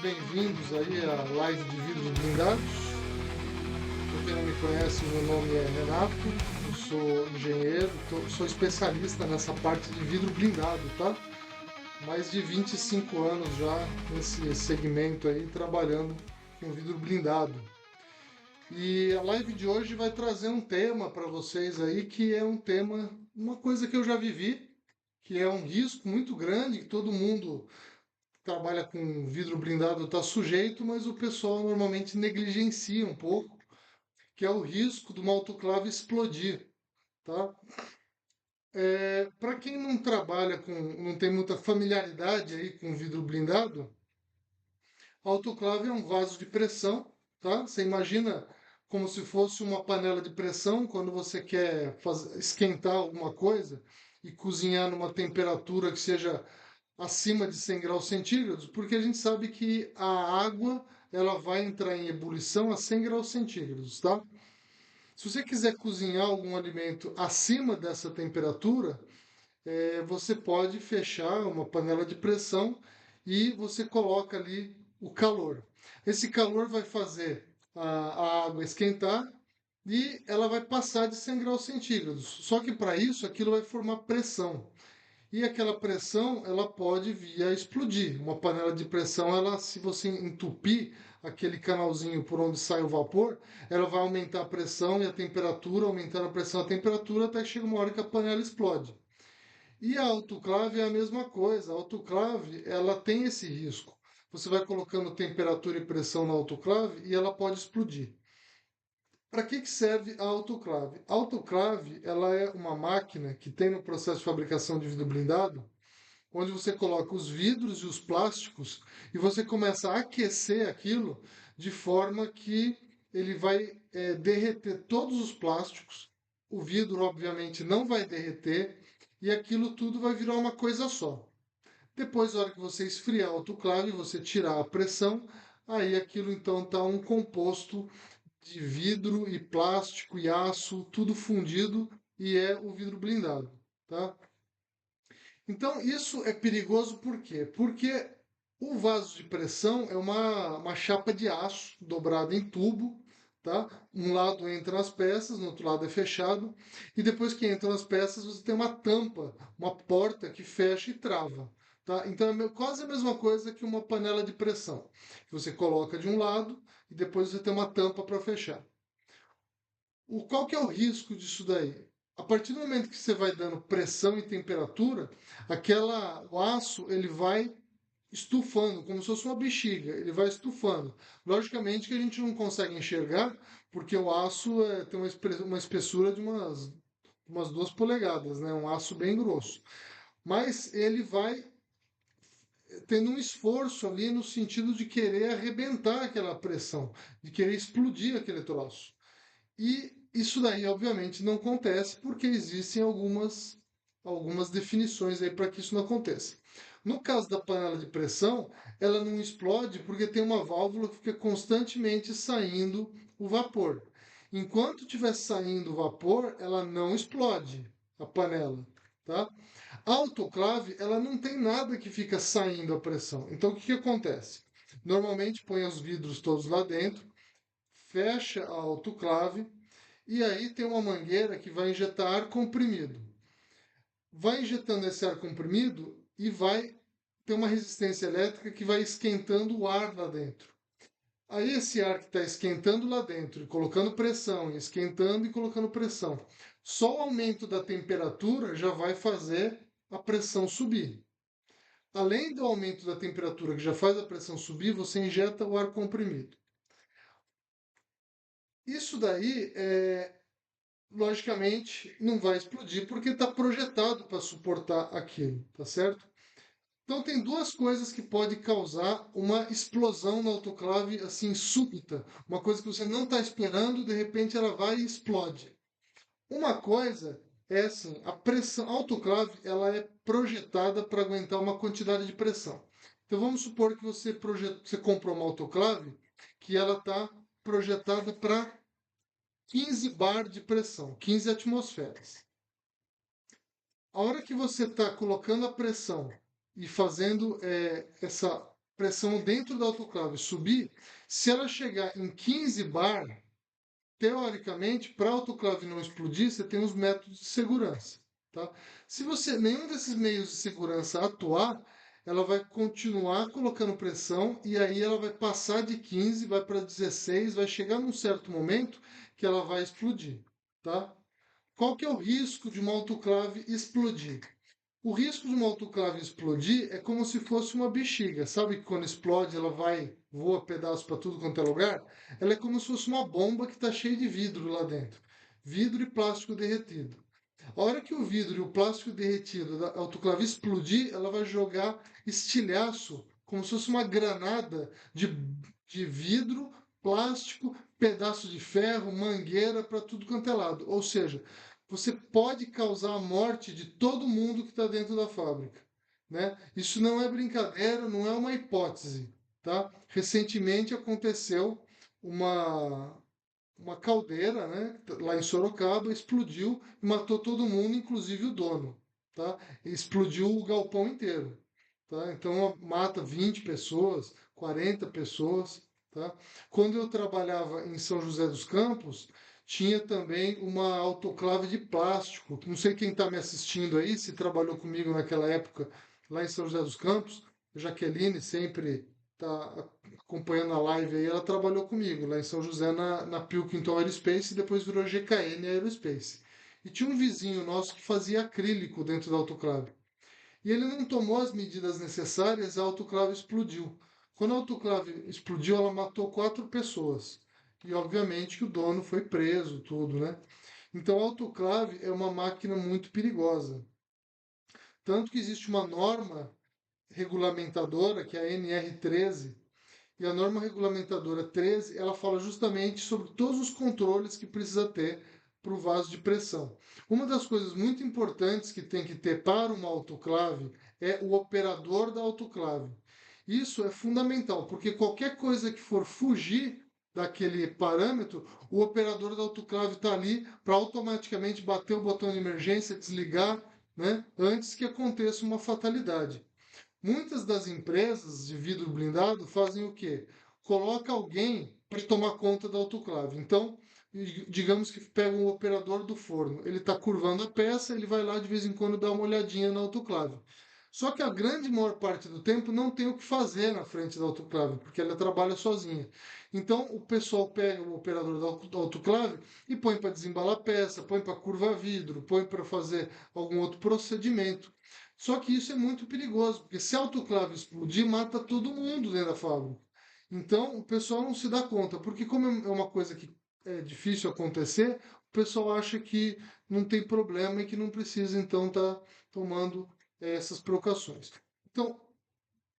bem-vindos aí à live de vidros blindados. Para quem não me conhece, meu nome é Renato, eu sou engenheiro, sou especialista nessa parte de vidro blindado, tá? Mais de 25 anos já nesse segmento aí, trabalhando com vidro blindado. E a live de hoje vai trazer um tema para vocês aí, que é um tema, uma coisa que eu já vivi, que é um risco muito grande, que todo mundo trabalha com vidro blindado está sujeito, mas o pessoal normalmente negligencia um pouco, que é o risco de uma autoclave explodir, tá? Para quem não trabalha com, não tem muita familiaridade aí com vidro blindado, a autoclave é um vaso de pressão, tá? Você imagina como se fosse uma panela de pressão quando você quer esquentar alguma coisa e cozinhar numa temperatura que seja acima de 100 graus centígrados, porque a gente sabe que a água ela vai entrar em ebulição a 100 graus centígrados, tá? Se você quiser cozinhar algum alimento acima dessa temperatura, você pode fechar uma panela de pressão e você coloca ali o calor. Esse calor vai fazer a água esquentar e ela vai passar de 100 graus centígrados. Só que para isso aquilo vai formar pressão. E aquela pressão, ela pode vir a explodir. Uma panela de pressão, ela, se você entupir aquele canalzinho por onde sai o vapor, ela vai aumentar a pressão e a temperatura, aumentando a pressão e a temperatura, até que chega uma hora que a panela explode. E a autoclave é a mesma coisa. A autoclave, ela tem esse risco. Você vai colocando temperatura e pressão na autoclave e ela pode explodir. Para que serve a autoclave? A autoclave, ela é uma máquina que tem no processo de fabricação de vidro blindado, onde você coloca os vidros e os plásticos e você começa a aquecer aquilo de forma que ele vai derreter todos os plásticos. O vidro, obviamente, não vai derreter e aquilo tudo vai virar uma coisa só. Depois, na hora que você esfriar a autoclave, você tirar a pressão, aí aquilo então está um composto de vidro e plástico e aço, tudo fundido e é o vidro blindado, tá? Então, isso é perigoso por quê? Porque o vaso de pressão é uma chapa de aço dobrada em tubo, tá? Um lado entra as peças, no outro lado é fechado, e depois que entram as peças, você tem uma tampa, uma porta que fecha e trava, tá? Então, quase a mesma coisa que uma panela de pressão, que você coloca de um lado e depois você tem uma tampa para fechar. Qual que é o risco disso daí? A partir do momento que você vai dando pressão e temperatura, o aço ele vai estufando, como se fosse uma bexiga, ele vai estufando. Logicamente que a gente não consegue enxergar, porque o aço tem uma espessura de umas 2 polegadas, né? Um aço bem grosso. Mas ele vai tendo um esforço ali no sentido de querer arrebentar aquela pressão, de querer explodir aquele troço. E isso daí, obviamente, não acontece porque existem algumas definições aí para que isso não aconteça. No caso da panela de pressão, ela não explode porque tem uma válvula que fica constantemente saindo o vapor. Enquanto estiver saindo o vapor, ela não explode a panela, tá? A autoclave, ela não tem nada que fica saindo a pressão. Então, o que acontece? Normalmente põe os vidros todos lá dentro, fecha a autoclave e aí tem uma mangueira que vai injetar ar comprimido. Vai injetando esse ar comprimido e vai ter uma resistência elétrica que vai esquentando o ar lá dentro. Aí esse ar que está esquentando lá dentro, e colocando pressão, e esquentando e colocando pressão, só o aumento da temperatura já vai fazer a pressão subir. Além do aumento da temperatura que já faz a pressão subir, você injeta o ar comprimido. Isso daí logicamente não vai explodir porque está projetado para suportar aquilo, tá certo? Então tem duas coisas que podem causar uma explosão na autoclave assim súbita, uma coisa que você não está esperando, de repente ela vai e explode. Uma coisa é assim, a pressão, a autoclave ela é projetada para aguentar uma quantidade de pressão. Então vamos supor que você comprou uma autoclave que ela está projetada para 15 bar de pressão, 15 atmosferas. A hora que você está colocando a pressão e fazendo pressão dentro da autoclave subir, se ela chegar em 15 bar, teoricamente, para a autoclave não explodir, você tem os métodos de segurança, tá? Se você nenhum desses meios de segurança atuar, ela vai continuar colocando pressão e aí ela vai passar de 15, vai para 16, vai chegar num certo momento que ela vai explodir, tá? Qual que é o risco de uma autoclave explodir? O risco de uma autoclave explodir é como se fosse uma bexiga. Sabe que quando explode ela vai, voa pedaço para tudo quanto é lugar? Ela é como se fosse uma bomba que está cheia de vidro lá dentro. Vidro e plástico derretido. A hora que o vidro e o plástico derretido da autoclave explodir, ela vai jogar estilhaço, como se fosse uma granada de vidro, plástico, pedaço de ferro, mangueira para tudo quanto é lado. Ou seja, você pode causar a morte de todo mundo que está dentro da fábrica, né? Isso não é brincadeira, não é uma hipótese, tá? Recentemente aconteceu uma uma caldeira, né, lá em Sorocaba, explodiu e matou todo mundo, inclusive o dono, tá? Explodiu o galpão inteiro, tá? Então mata 20 pessoas, 40 pessoas, tá? Quando eu trabalhava em São José dos Campos, tinha também uma autoclave de plástico. Não sei quem está me assistindo aí, se trabalhou comigo naquela época lá em São José dos Campos. Jaqueline sempre está acompanhando a live aí, ela trabalhou comigo lá em São José na Pilkington Aerospace e depois virou GKN Aerospace. E tinha um vizinho nosso que fazia acrílico dentro da autoclave. E ele não tomou as medidas necessárias, a autoclave explodiu. Quando a autoclave explodiu, ela matou 4 pessoas. E obviamente que o dono foi preso, tudo, né? Então a autoclave é uma máquina muito perigosa. Tanto que existe uma norma regulamentadora, que é a NR13, e a norma regulamentadora 13, ela fala justamente sobre todos os controles que precisa ter para o vaso de pressão. Uma das coisas muito importantes que tem que ter para uma autoclave é o operador da autoclave. Isso é fundamental, porque qualquer coisa que for fugir daquele parâmetro, o operador da autoclave está ali para automaticamente bater o botão de emergência, desligar, né, antes que aconteça uma fatalidade. Muitas das empresas de vidro blindado fazem o quê? Coloca alguém para tomar conta da autoclave. Então, digamos que pega um operador do forno, ele está curvando a peça, ele vai lá de vez em quando dar uma olhadinha na autoclave. Só que a grande maior parte do tempo não tem o que fazer na frente da autoclave, porque ela trabalha sozinha. Então, o pessoal pega o operador da autoclave e põe para desembalar a peça, põe para curvar vidro, põe para fazer algum outro procedimento. Só que isso é muito perigoso, porque se a autoclave explodir, mata todo mundo dentro da fábrica. Então, o pessoal não se dá conta, porque como é uma coisa que é difícil acontecer, o pessoal acha que não tem problema e que não precisa, então, estar tomando essas precauções. Então,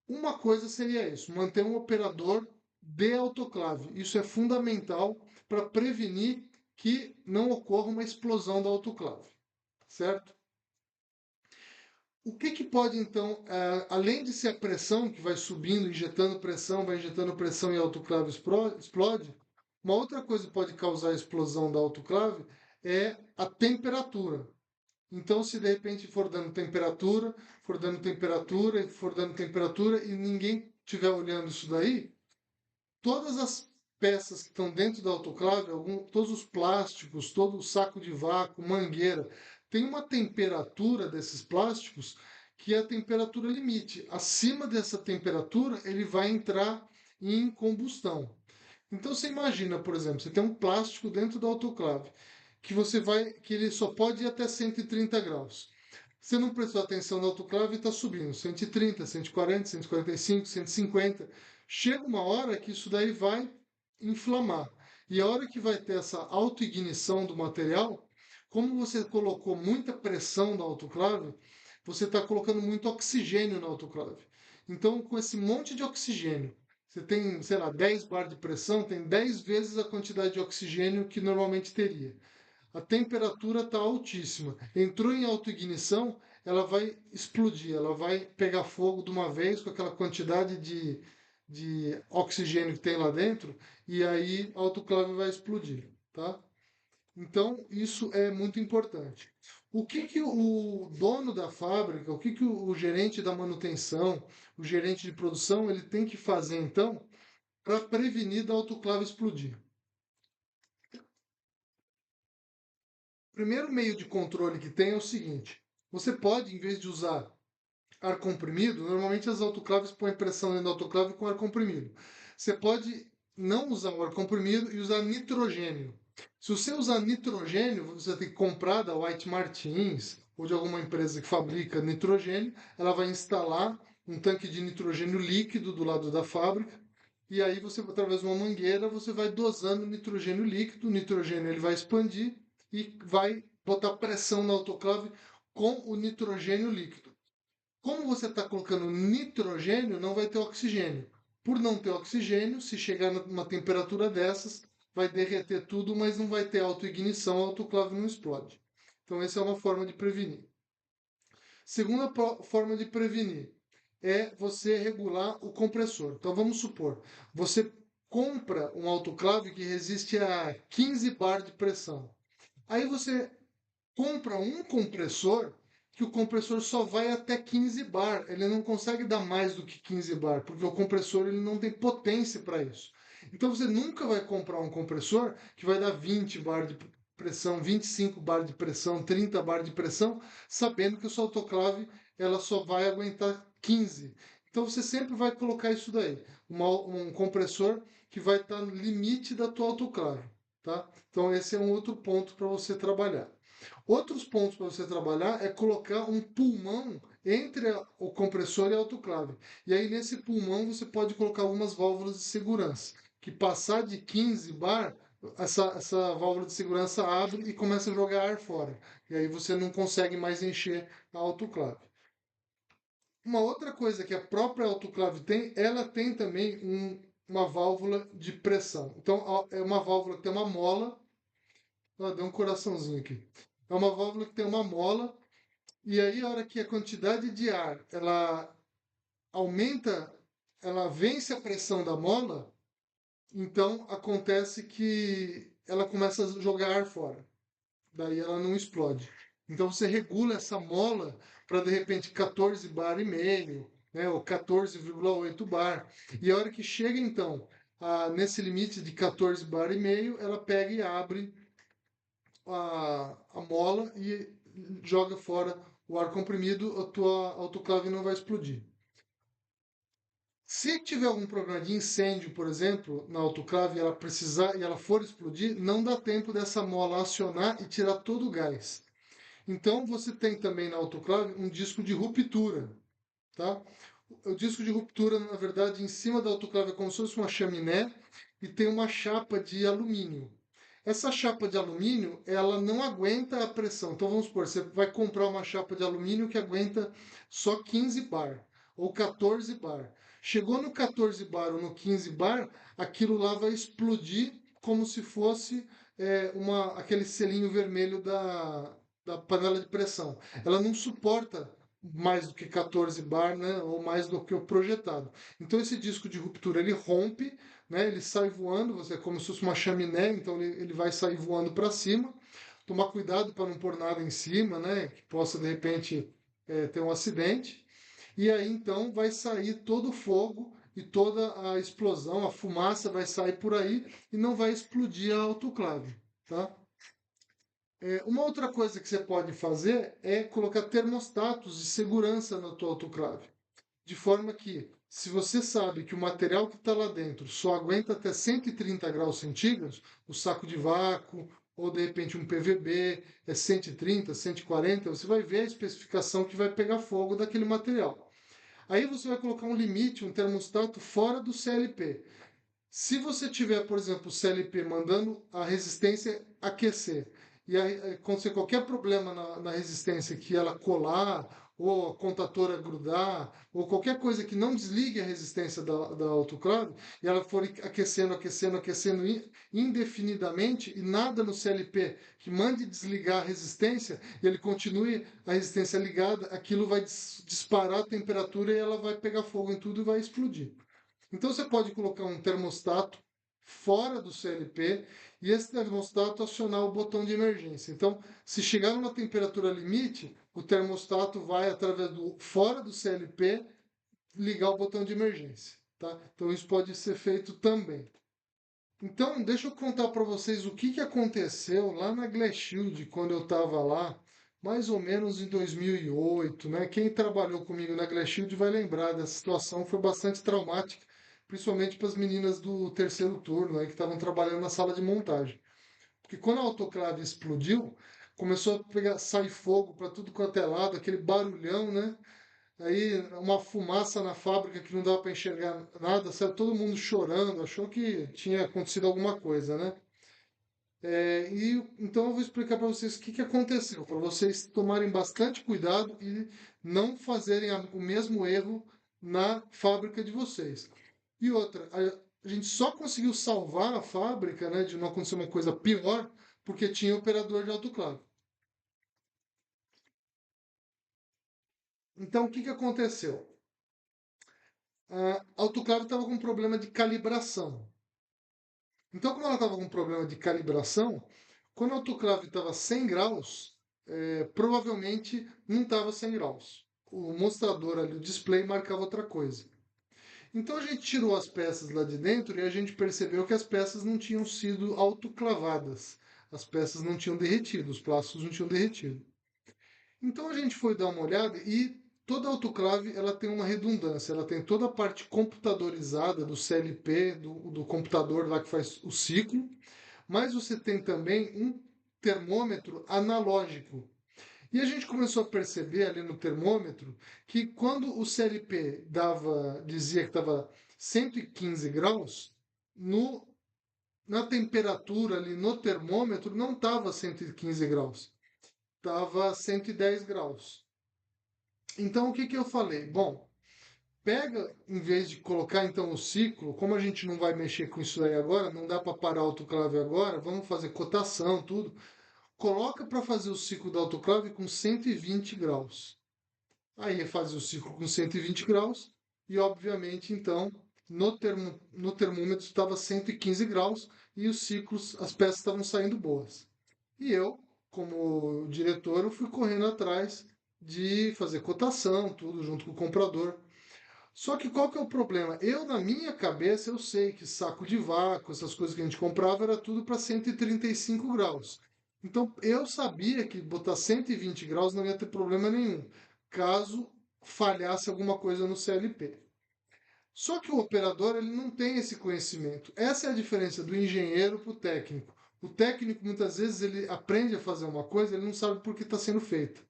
uma coisa seria isso, manter um operador de autoclave. Isso é fundamental para prevenir que não ocorra uma explosão da autoclave, certo? O que que pode, então, além de ser a pressão que vai subindo, injetando pressão, vai injetando pressão e a autoclave explode, uma outra coisa que pode causar a explosão da autoclave é a temperatura. Então, se de repente for dando temperatura, for dando temperatura, for dando temperatura e ninguém estiver olhando isso daí, todas as peças que estão dentro da autoclave, todos os plásticos, todo o saco de vácuo, mangueira, tem uma temperatura desses plásticos que é a temperatura limite. Acima dessa temperatura, ele vai entrar em combustão. Então você imagina, por exemplo, você tem um plástico dentro da autoclave que ele só pode ir até 130 graus. Você não prestou atenção na autoclave e está subindo 130, 140, 145, 150. Chega uma hora que isso daí vai inflamar. E a hora que vai ter essa autoignição do material, como você colocou muita pressão na autoclave, você está colocando muito oxigênio na autoclave. Então, com esse monte de oxigênio, você tem, sei lá, 10 bar de pressão, tem 10 vezes a quantidade de oxigênio que normalmente teria. A temperatura está altíssima. Entrou em autoignição, ela vai explodir, ela vai pegar fogo de uma vez com aquela quantidade de oxigênio que tem lá dentro, e aí a autoclave vai explodir, tá? Então, isso é muito importante. O que que o dono da fábrica, o que que o gerente da manutenção, o gerente de produção, ele tem que fazer então para prevenir da autoclave explodir? O primeiro meio de controle que tem é o seguinte: você pode, em vez de usar ar comprimido, normalmente as autoclaves põem pressão dentro da autoclave com ar comprimido. Você pode não usar o ar comprimido e usar nitrogênio. Se você usar nitrogênio, você tem que comprar da White Martins ou de alguma empresa que fabrica nitrogênio, ela vai instalar um tanque de nitrogênio líquido do lado da fábrica. E aí você, através de uma mangueira, você vai dosando nitrogênio líquido, o nitrogênio ele vai expandir e vai botar pressão na autoclave com o nitrogênio líquido. Como você está colocando nitrogênio, não vai ter oxigênio. Por não ter oxigênio, se chegar numa temperatura dessas, vai derreter tudo, mas não vai ter autoignição, a autoclave não explode. Então, essa é uma forma de prevenir. Segunda forma de prevenir é você regular o compressor. Então, vamos supor, você compra um autoclave que resiste a 15 bar de pressão. Aí você compra um compressor que o compressor só vai até 15 bar. Ele não consegue dar mais do que 15 bar, porque o compressor ele não tem potência para isso. Então você nunca vai comprar um compressor que vai dar 20 bar de pressão, 25 bar de pressão, 30 bar de pressão, sabendo que a sua autoclave ela só vai aguentar 15. Então você sempre vai colocar isso daí, um compressor que vai estar no limite da tua autoclave, tá? Então esse é um outro ponto para você trabalhar. Outros pontos para você trabalhar é colocar um pulmão entre o compressor e a autoclave. E aí, nesse pulmão, você pode colocar algumas válvulas de segurança. Que passar de 15 bar, essa válvula de segurança abre e começa a jogar ar fora. E aí você não consegue mais encher a autoclave. Uma outra coisa que a própria autoclave tem, ela tem também uma válvula de pressão. Então, é uma válvula que tem uma mola. Deu um coraçãozinho aqui. É uma válvula que tem uma mola, e aí a hora que a quantidade de ar ela aumenta, ela vence a pressão da mola, então acontece que ela começa a jogar ar fora. Daí ela não explode. Então você regula essa mola para de repente 14 bar e meio, né, ou 14,8 bar. E a hora que chega então nesse limite de 14 bar e meio, ela pega e abre a mola e joga fora o ar comprimido, a tua autoclave não vai explodir. Se tiver algum problema de incêndio, por exemplo, na autoclave e ela precisar e ela for explodir, não dá tempo dessa mola acionar e tirar todo o gás. Então você tem também na autoclave um disco de ruptura, tá? O disco de ruptura, na verdade, em cima da autoclave é como se fosse uma chaminé e tem uma chapa de alumínio. Essa chapa de alumínio, ela não aguenta a pressão. Então vamos supor, você vai comprar uma chapa de alumínio que aguenta só 15 bar ou 14 bar. Chegou no 14 bar ou no 15 bar, aquilo lá vai explodir como se fosse aquele selinho vermelho da panela de pressão. Ela não suporta mais do que 14 bar, né, ou mais do que o projetado. Então esse disco de ruptura ele rompe, né, ele sai voando, você é como se fosse uma chaminé, então ele vai sair voando para cima. Tomar cuidado para não pôr nada em cima, né, que possa de repente ter um acidente. E aí então vai sair todo o fogo e toda a explosão, a fumaça vai sair por aí e não vai explodir a autoclave, tá? Uma outra coisa que você pode fazer é colocar termostatos de segurança na tua autoclave, de forma que, se você sabe que o material que está lá dentro só aguenta até 130 graus centígrados, o saco de vácuo ou de repente um PVB é 130, 140, você vai ver a especificação que vai pegar fogo daquele material. Aí você vai colocar um limite, um termostato fora do CLP. Se você tiver, por exemplo, o CLP mandando a resistência aquecer, e aí acontecer qualquer problema na resistência que ela colar, ou a contatora grudar, ou qualquer coisa que não desligue a resistência da autoclave, e ela for aquecendo, aquecendo, aquecendo indefinidamente, e nada no CLP que mande desligar a resistência, e ele continue a resistência ligada, aquilo vai disparar a temperatura e ela vai pegar fogo em tudo e vai explodir. Então você pode colocar um termostato fora do CLP e esse termostato acionar o botão de emergência. Então, se chegar numa temperatura limite, o termostato vai, através do fora do CLP, ligar o botão de emergência. Tá? Então, isso pode ser feito também. Então, deixa eu contar para vocês o que aconteceu lá na Glass Shield, quando eu estava lá, mais ou menos em 2008, né? Quem trabalhou comigo na Glass Shield vai lembrar dessa situação, foi bastante traumática, principalmente para as meninas do terceiro turno, aí, que estavam trabalhando na sala de montagem. Porque quando a autoclave explodiu, começou a sair fogo para tudo quanto é lado, aquele barulhão, né? Aí uma fumaça na fábrica que não dava para enxergar nada, saiu todo mundo chorando, achou que tinha acontecido alguma coisa, né? Então eu vou explicar para vocês o que aconteceu, para vocês tomarem bastante cuidado e não fazerem o mesmo erro na fábrica de vocês. E outra, a gente só conseguiu salvar a fábrica, né, de não acontecer uma coisa pior, porque tinha operador de autoclave. Então o que aconteceu? A autoclave estava com um problema de calibração. Então, como ela estava com um problema de calibração, quando a autoclave estava 100 graus, provavelmente não estava 100 graus. O mostrador ali, o display, marcava outra coisa. Então a gente tirou as peças lá de dentro e a gente percebeu que as peças não tinham sido autoclavadas. As peças não tinham derretido, os plásticos não tinham derretido. Então a gente foi dar uma olhada e toda autoclave ela tem uma redundância, ela tem toda a parte computadorizada do CLP, do computador lá que faz o ciclo, mas você tem também um termômetro analógico. E a gente começou a perceber ali no termômetro que quando o CLP dizia que estava 115 graus, no, na temperatura ali no termômetro não estava 115 graus, estava 110 graus. Então o que eu falei? Bom, pega, em vez de colocar então o ciclo, como a gente não vai mexer com isso aí agora, não dá para parar o autoclave agora, vamos fazer cotação, tudo. Coloca para fazer o ciclo da autoclave com 120 graus. Aí faz o ciclo com 120 graus e, obviamente, então, no termômetro estava 115 graus e os ciclos, as peças estavam saindo boas. E eu, como diretor, eu fui correndo atrás de fazer cotação, tudo junto com o comprador. Só que qual que é o problema? Eu, na minha cabeça, eu sei que saco de vácuo, essas coisas que a gente comprava, era tudo para 135 graus. Então, eu sabia que botar 120 graus não ia ter problema nenhum, caso falhasse alguma coisa no CLP. Só que o operador ele não tem esse conhecimento. Essa é a diferença do engenheiro para o técnico. O técnico, muitas vezes, ele aprende a fazer uma coisa, ele não sabe por que está sendo feita.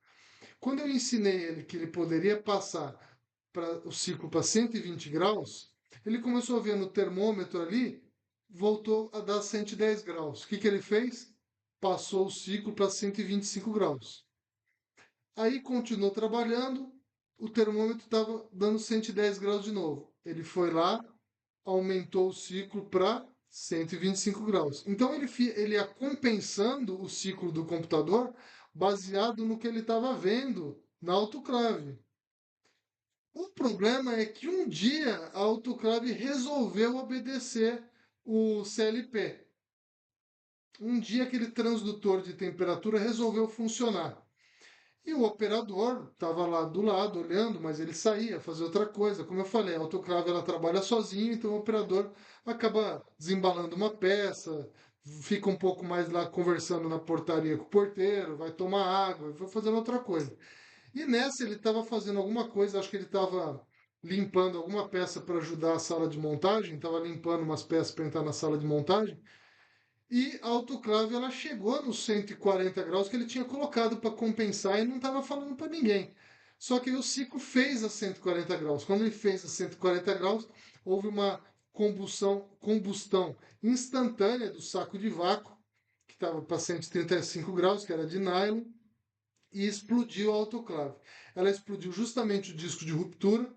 Quando eu ensinei ele que ele poderia passar o ciclo para 120 graus, ele começou a ver no termômetro ali, voltou a dar 110 graus. O que ele fez? Passou o ciclo para 125 graus. Aí continuou trabalhando, o termômetro estava dando 110 graus de novo. Ele foi lá, aumentou o ciclo para 125 graus. Então ele ia compensando o ciclo do computador baseado no que ele estava vendo na autoclave. O problema é que um dia a autoclave resolveu obedecer o CLP. Um dia aquele transdutor de temperatura resolveu funcionar. E o operador estava lá do lado olhando, mas ele saía fazer outra coisa. Como eu falei, a autoclave ela trabalha sozinha, então o operador acaba desembalando uma peça, fica um pouco mais lá conversando na portaria com o porteiro, vai tomar água, vai fazendo outra coisa. E nessa ele estava fazendo alguma coisa, acho que ele estava limpando alguma peça para ajudar a sala de montagem, estava limpando umas peças para entrar na sala de montagem, e a autoclave ela chegou nos 140 graus que ele tinha colocado para compensar e não estava falando para ninguém. Só que o ciclo fez a 140 graus. Quando ele fez a 140 graus, houve uma combustão instantânea do saco de vácuo, que estava para 135 graus, que era de nylon, e explodiu a autoclave. Ela explodiu justamente o disco de ruptura,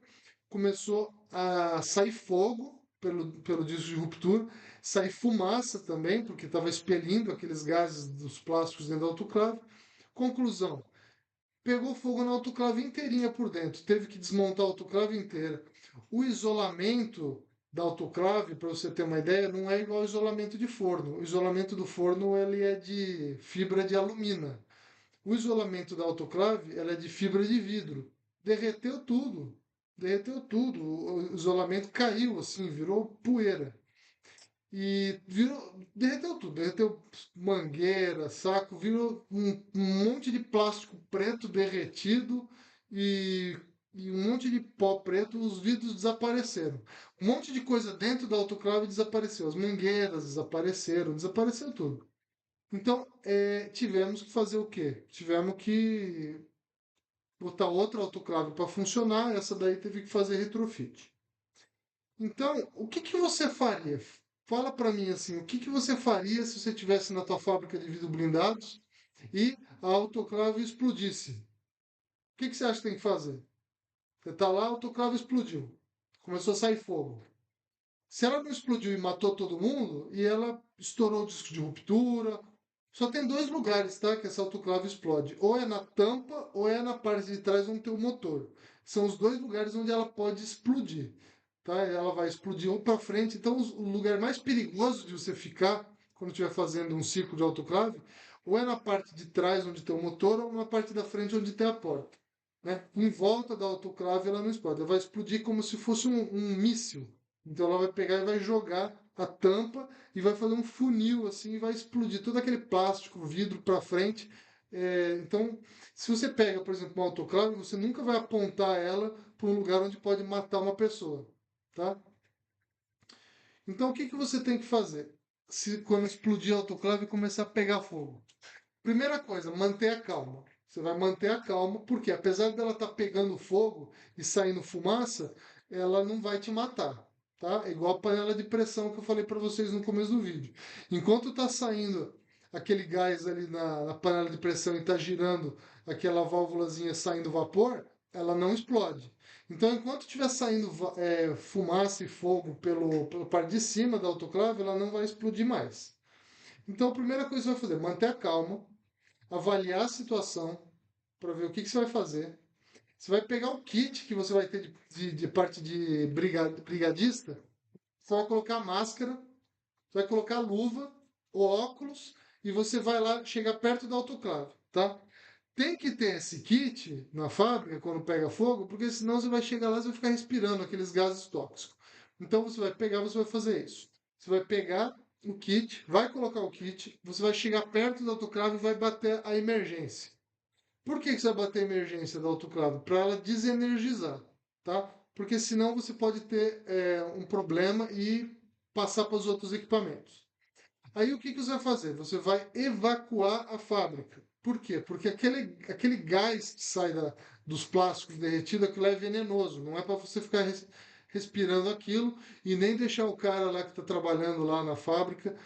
começou a sair fogo pelo disco de ruptura, sair fumaça também, porque estava expelindo aqueles gases dos plásticos dentro da autoclave. Conclusão: pegou fogo na autoclave inteirinha por dentro, teve que desmontar a autoclave inteira. O isolamento da autoclave, para você ter uma ideia, não é igual ao isolamento de forno. O isolamento do forno ele é de fibra de alumina. O isolamento da autoclave ela é de fibra de vidro. Derreteu tudo. Derreteu tudo. O isolamento caiu assim, virou poeira. E virou, derreteu tudo, derreteu mangueira, saco, virou um monte de plástico preto derretido e, e um monte de pó preto, os vidros desapareceram. Um monte de coisa dentro da autoclave desapareceu, as mangueiras desapareceram, desapareceu tudo. Então, tivemos que fazer o quê? Tivemos que botar outra autoclave para funcionar, essa daí teve que fazer retrofit. Então, o que que você faria? Fala para mim assim, o que que você faria se você tivesse na tua fábrica de vidro blindados e a autoclave explodisse? O que que você acha que tem que fazer? Você tá lá, a autoclave explodiu. Começou a sair fogo. Se ela não explodiu e matou todo mundo, e ela estourou o disco de ruptura, só tem dois lugares, tá, que essa autoclave explode. Ou é na tampa, ou é na parte de trás onde tem o motor. São os dois lugares onde ela pode explodir, tá? Ela vai explodir um para frente. Então, o lugar mais perigoso de você ficar quando estiver fazendo um ciclo de autoclave, ou é na parte de trás onde tem o motor, ou na parte da frente onde tem a porta, né? Em volta da autoclave ela não explode, ela vai explodir como se fosse um míssil. Então ela vai pegar e vai jogar a tampa e vai fazer um funil assim e vai explodir todo aquele plástico, vidro para frente. Então, se você pega, por exemplo, uma autoclave, você nunca vai apontar ela para um lugar onde pode matar uma pessoa, tá? Então, o que que você tem que fazer se quando explodir a autoclave e começar a pegar fogo? Primeira coisa, manter a calma. Você vai manter a calma, porque apesar dela estar pegando fogo e saindo fumaça, ela não vai te matar, tá? É igual a panela de pressão que eu falei para vocês no começo do vídeo. Enquanto está saindo aquele gás ali na panela de pressão e está girando aquela válvulazinha saindo vapor, ela não explode. Então, enquanto estiver saindo fumaça e fogo pela parte de cima da autoclave, ela não vai explodir mais. Então, a primeira coisa que você vai fazer, manter a calma, avaliar a situação para ver o que que você vai fazer. Você vai pegar o kit que você vai ter de parte de brigadista, você vai colocar máscara, você vai colocar luva, óculos e você vai lá chegar perto da autoclave, tá? Tem que ter esse kit na fábrica quando pega fogo, porque senão você vai chegar lá e vai ficar respirando aqueles gases tóxicos. Então você vai pegar, você vai fazer isso. Você vai pegar o kit, vai colocar o kit, você vai chegar perto da autoclave e vai bater a emergência. Por que que você vai bater a emergência da autoclave? Para ela desenergizar, tá? Porque senão você pode ter um problema e passar para os outros equipamentos. Aí o que que você vai fazer? Você vai evacuar a fábrica. Por quê? Porque aquele gás que sai dos plásticos derretidos, aquilo é venenoso. Não é para você ficar respirando aquilo e nem deixar o cara lá que está trabalhando lá na fábrica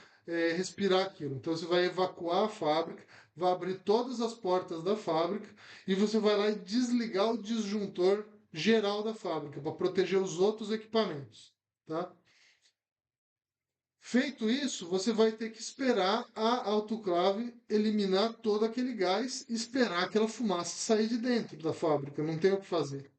respirar aquilo. Então você vai evacuar a fábrica, vai abrir todas as portas da fábrica e você vai lá e desligar o disjuntor geral da fábrica para proteger os outros equipamentos, tá? Feito isso, você vai ter que esperar a autoclave eliminar todo aquele gás e esperar aquela fumaça sair de dentro da fábrica. Não tem o que fazer.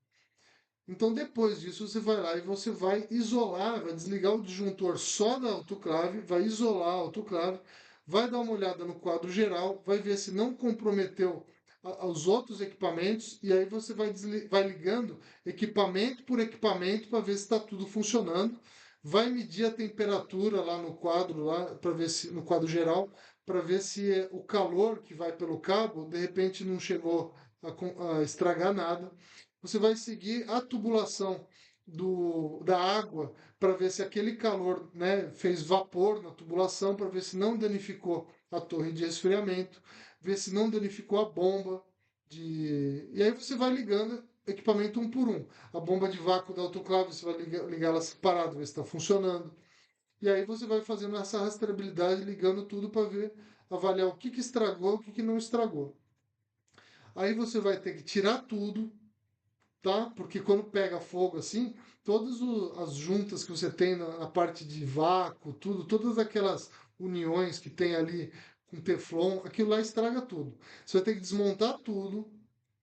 Então, depois disso, você vai lá e você vai isolar, vai desligar o disjuntor só da autoclave, vai isolar a autoclave, vai dar uma olhada no quadro geral, vai ver se não comprometeu os outros equipamentos, e aí você vai ligando equipamento por equipamento para ver se está tudo funcionando. Vai medir a temperatura lá no quadro, lá para ver se no quadro geral, para ver se o calor que vai pelo cabo, de repente não chegou a estragar nada. Você vai seguir a tubulação da água para ver se aquele calor, né, fez vapor na tubulação, para ver se não danificou a torre de resfriamento, ver se não danificou a bomba E aí você vai ligando equipamento um por um. A bomba de vácuo da autoclave, você vai ligar ela separada, ver se está funcionando. E aí você vai fazendo essa rastreabilidade, ligando tudo para ver, avaliar o que que estragou, o que que não estragou. Aí você vai ter que tirar tudo, tá? Porque quando pega fogo assim, todas as juntas que você tem na parte de vácuo, tudo, todas aquelas uniões que tem ali com teflon, aquilo lá estraga tudo. Você vai ter que desmontar tudo,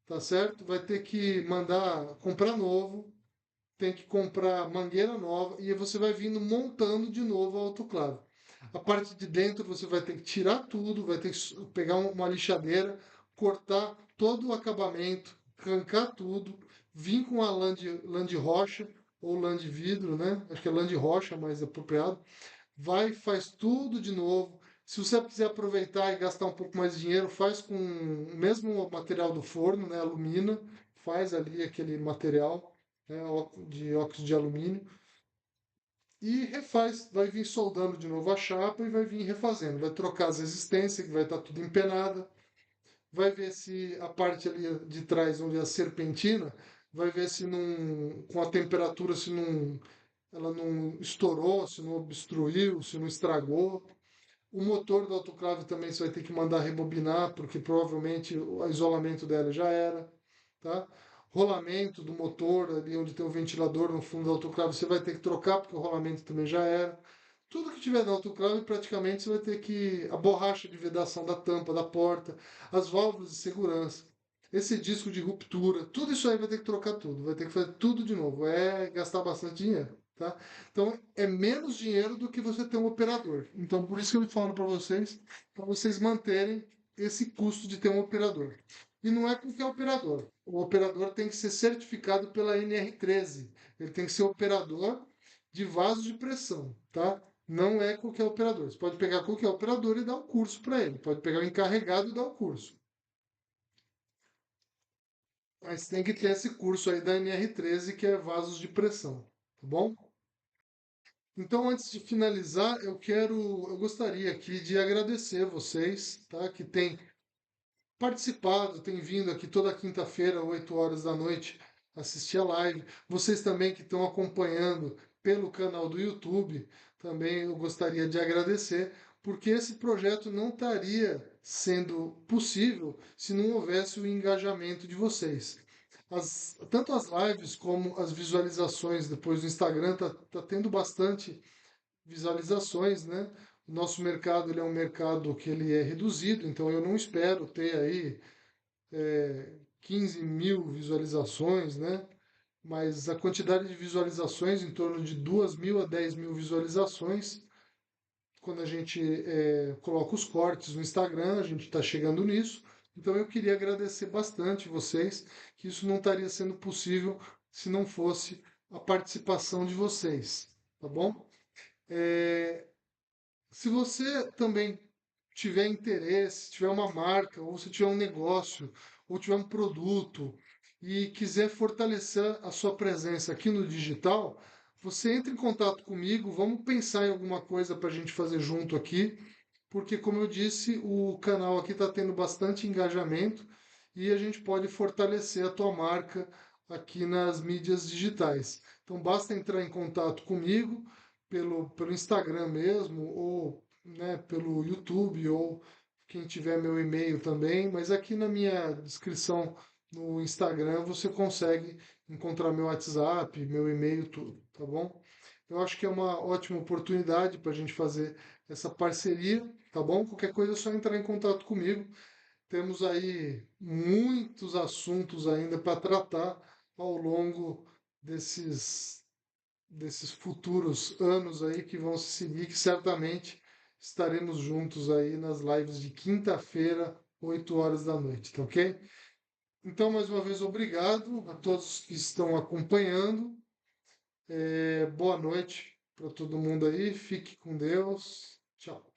tá certo? Vai ter que mandar comprar novo. tem que comprar mangueira nova e aí você vai vindo montando de novo a autoclave. A parte de dentro você vai ter que tirar tudo, vai ter que pegar uma lixadeira, cortar todo o acabamento, arrancar tudo, vir com a lã de rocha ou lã de vidro, né? Acho que é lã de rocha mais apropriado. Vai, faz tudo de novo. Se você quiser aproveitar e gastar um pouco mais de dinheiro, faz com o mesmo material do forno, né? Alumina, faz ali aquele material, né? De óxido de alumínio e refaz, vai vir soldando de novo a chapa e vai vir refazendo, vai trocar as resistências, que vai estar tudo empenada, vai ver se a parte ali de trás, onde é a serpentina, vai ver se não, com a temperatura, se não, ela não estourou, se não obstruiu, se não estragou. O motor do autoclave também você vai ter que mandar rebobinar, porque provavelmente o isolamento dela já era, tá? Rolamento do motor, ali onde tem o ventilador no fundo do autoclave, você vai ter que trocar, porque o rolamento também já era. Tudo que tiver no autoclave, praticamente você vai ter que. A borracha de vedação da tampa, da porta, as válvulas de segurança, esse disco de ruptura, tudo isso aí vai ter que trocar tudo, vai ter que fazer tudo de novo. É gastar bastante dinheiro, tá? Então é menos dinheiro do que você ter um operador. Então por isso que eu falo para vocês manterem esse custo de ter um operador. E não é qualquer operador. O operador tem que ser certificado pela NR13. Ele tem que ser operador de vaso de pressão, tá? Não é qualquer operador. Você pode pegar qualquer operador e dar um curso para ele. Pode pegar o encarregado e dar o curso. Mas tem que ter esse curso aí da NR13, que é vasos de pressão, tá bom? Então, antes de finalizar, eu gostaria aqui de agradecer vocês, tá? Que têm participado, têm vindo aqui toda quinta-feira, 8 horas da noite, assistir a live. Vocês também que estão acompanhando pelo canal do YouTube, também eu gostaria de agradecer, porque esse projeto não estaria sendo possível se não houvesse o engajamento de vocês. Tanto as lives como as visualizações depois do Instagram tá tendo bastante visualizações, né? O nosso mercado ele é um mercado que ele é reduzido, então eu não espero ter aí 15 mil visualizações, né? Mas a quantidade de visualizações, em torno de 2.000 a 10.000 visualizações, quando a gente coloca os cortes no Instagram, a gente está chegando nisso. Então eu queria agradecer bastante vocês, que isso não estaria sendo possível se não fosse a participação de vocês, tá bom? É, Se você também tiver interesse, tiver uma marca, ou se tiver um negócio, ou tiver um produto e quiser fortalecer a sua presença aqui no digital, você entra em contato comigo, vamos pensar em alguma coisa para a gente fazer junto aqui, porque, como eu disse, o canal aqui está tendo bastante engajamento e a gente pode fortalecer a tua marca aqui nas mídias digitais. Então, basta entrar em contato comigo pelo Instagram mesmo, ou né, pelo YouTube, ou quem tiver meu e-mail também. Mas aqui na minha descrição no Instagram você consegue encontrar meu WhatsApp, meu e-mail, tudo, tá bom? Eu acho que é uma ótima oportunidade para a gente fazer essa parceria, tá bom? Qualquer coisa é só entrar em contato comigo. Temos aí muitos assuntos ainda para tratar ao longo desses, desses futuros anos aí que vão se seguir, que certamente estaremos juntos aí nas lives de quinta-feira, 8 horas da noite, tá ok? Então, mais uma vez, obrigado a todos que estão acompanhando. Boa noite para todo mundo aí. Fique com Deus. Tchau.